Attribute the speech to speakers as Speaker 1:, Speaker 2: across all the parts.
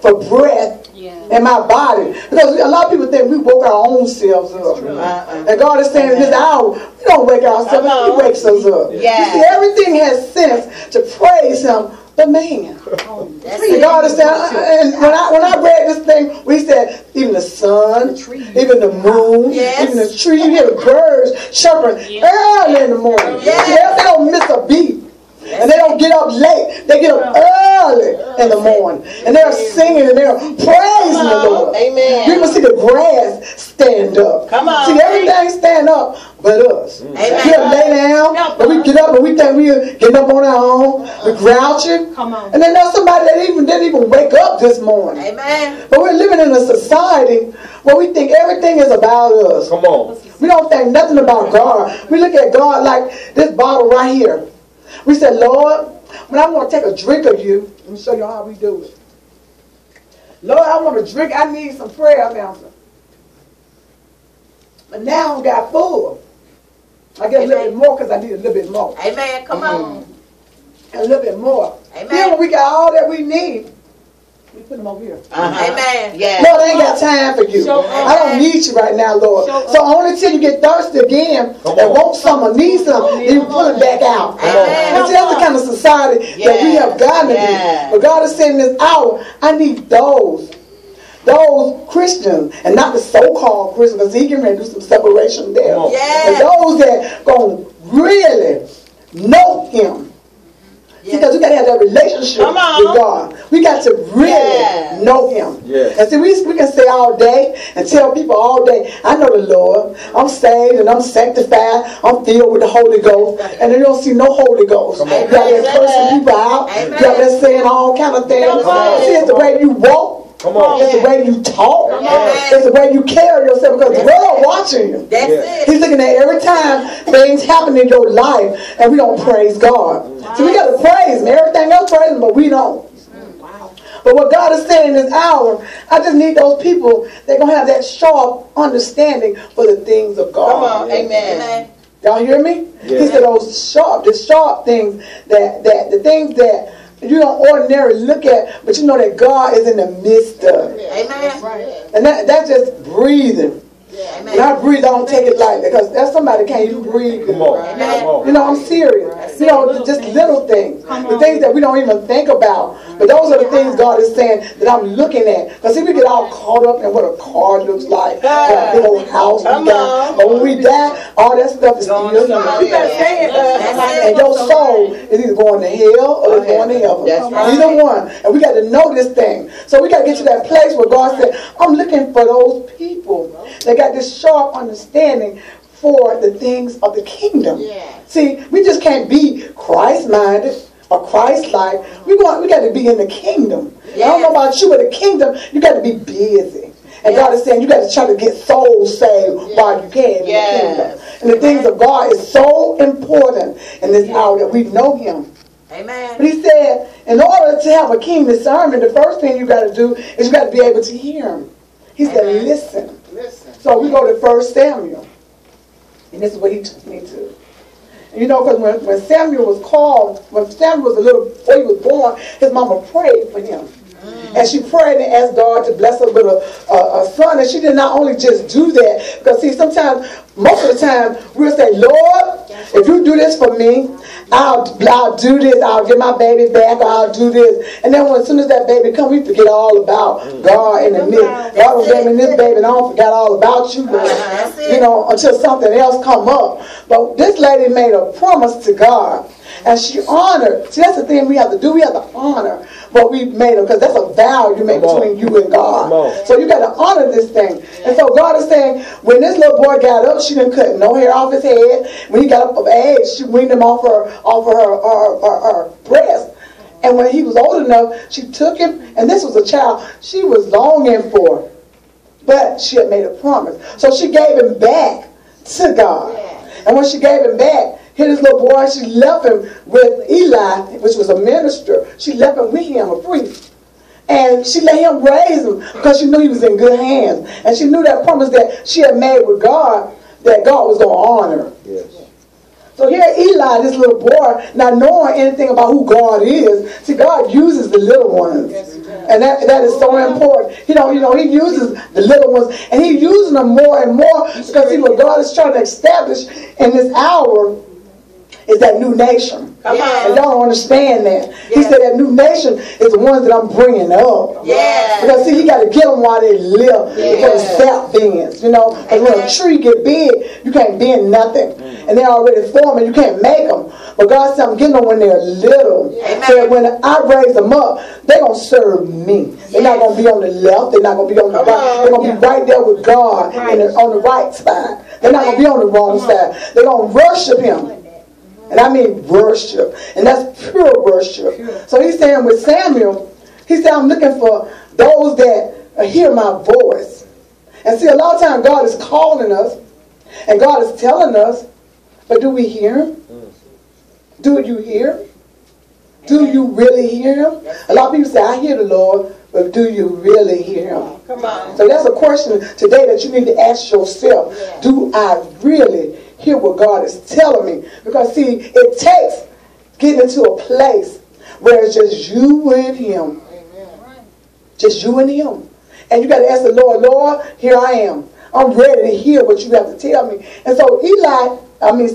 Speaker 1: for breath in my body. Because a lot of people think we woke our own selves up. And God is saying in this hour, we don't wake ourselves up, He wakes us up. You see, everything has sense to praise Him, but man. God is saying, and when I read this thing, we said, even the sun, even the moon, even the tree, you hear the birds chirping early in the morning. They don't miss a beat. And they don't get up late. They get up early in the morning. And they're singing and they're praising the Lord. Amen. You can see the grass stand up. Come on. See, everything stand up but us. Amen. We'll lay down, but we get up and we think we're getting up on our own. We're grouching. Come on. And then there's somebody that didn't even wake up this morning. Amen. But we're living in a society where we think everything is about us. Come on. We don't think nothing about God. We look at God like this bottle right here. We said, Lord, when I want to take a drink of you, let me show you how we do it. Lord, I want to drink. I need some prayer now. But now I got full. I get a little bit more because I need a little bit more. Amen. Come on. And a little bit more. Amen. Then when we got all that we need, we put them over here. Amen. Yeah. Lord, I ain't got time for you. I don't need you right now, Lord. So only till you get thirsty again and want some or need some, then you pull it back out. And see, that's the kind of society that we have gotten to be. But God is saying in this hour, I need those Christians, and not the so-called Christians, because He can do some separation there. And those that going to really know Him. Because we got to have that relationship with God. We got to really know Him. And see, we can say all day and tell people all day, I know the Lord. I'm saved and I'm sanctified. I'm filled with the Holy Ghost. And they don't see no Holy Ghost. You got that cursing people out. You got that saying all kind of things. See, it's the way you walk. It's the way you talk. It's the way you carry yourself, because the world watching you. He's looking at every time things happen in your life and we don't praise God. So we got to praise Him. Everything else praise Him, but we don't. But what God is saying this hour, I just need those people that going to have that sharp understanding for the things of God. Come on. Amen. Y'all hear me? He said the sharp things, the things that you don't ordinarily look at, but you know that God is in the midst of it. Amen. And that's just breathing. When I breathe, I don't take it lightly, because that's somebody can't even breathe. Come on. You know, I'm serious. You know, just little things. The things that we don't even think about. But those are the things God is saying that I'm looking at. Because see, we get all caught up in what a car looks like, what a big old house we got. But when we die, all that stuff is still here. And your soul is either going to hell or it's going to heaven. Either one. And we got to know this thing. So we got to get to that place where God said, I'm looking for those people that got this sharp understanding for the things of the kingdom. See, we just can't be Christ-minded or Christ-like. We got to be in the kingdom. I don't know about you, but the kingdom, you got to be busy. And God is saying you got to try to get souls saved while you can in the kingdom. And the things of God is so important in this hour that we know Him. Amen. But He said, in order to have a keen discernment, the first thing you got to do is you got to be able to hear Him. He said, listen. So we go to 1 Samuel. And this is what He took me to. And you know, because when Samuel was called, when Samuel was a little, before he was born, his mama prayed for him. And she prayed and asked God to bless her with a son. And she did not only just do that, because see, sometimes, most of the time, we'll say, Lord, if you do this for me, I'll do this, I'll get my baby back, or I'll do this. And then as soon as that baby comes, we forget all about God in the midst. God was giving this baby, and I don't forget all about you, you know, until something else come up. But this lady made a promise to God, and she honored. See, that's the thing we have to do. We have to honor what we made, because that's a vow you make between you and God. So you got to honor this thing. And so God is saying, when this little boy got up, she didn't cut no hair off his head. When he got up of age, she weaned him off her breast. And when he was old enough, she took him, and this was a child she was longing for. But she had made a promise. So she gave him back to God. And when she gave him back, here this little boy, she left him with Eli, which was a minister. She left him with him, a priest. And she let him raise him because she knew he was in good hands. And she knew that promise that she had made with God, that God was going to honor her. So here Eli, this little boy, not knowing anything about who God is. See, God uses the little ones. And that is so important. He uses the little ones. And He's using them more and more. Because see, what God is trying to establish in this hour is that new nation. And y'all don't understand that. He said that new nation is the ones that I'm bringing up. Because see, you got to get them while they live before the sap bends. You know, because when a tree get big, you can't bend nothing. And they're already forming, you can't make them. But God said I'm getting them when they're little. So when I raise them up, they're going to serve me. They're not going to be on the left. They're not going to be on the right. They're going to be right there with God and on the right side. They're not going to be on the wrong side. They're going to worship Him. And I mean worship. And that's pure worship. So He's saying with Samuel, He said, I'm looking for those that hear my voice. And see, a lot of times God is calling us. And God is telling us. But do we hear Him? Do you hear? Do you really hear Him? A lot of people say, I hear the Lord. But do you really hear Him? Come on. So that's a question today that you need to ask yourself. Do I really hear what God is telling me? Because see, it takes getting into a place where it's just you and Him. Just you and Him. And you got to ask the Lord, Lord, here I am. I'm ready to hear what you have to tell me. And so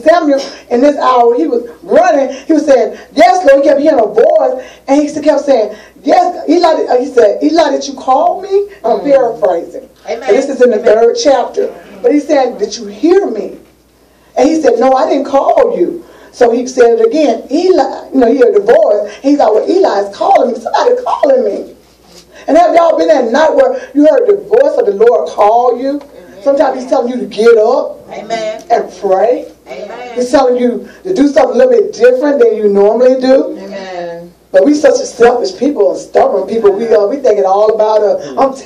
Speaker 1: Samuel, in this hour, he was running. He was saying, yes, Lord. He kept hearing a voice. And he kept saying, yes, Eli. He said, Eli, did you call me? I'm paraphrasing. Amen. And this is in the 3rd chapter. But he said, did you hear me? And he said, no, I didn't call you. So he said it again. Eli, he heard the voice. He's like, well, Eli is calling me. Somebody calling me. And have y'all been at night where you heard the voice of the Lord call you? Sometimes He's telling you to get up and pray. He's telling you to do something a little bit different than you normally do. But we such a selfish people and stubborn people. We think it all about us.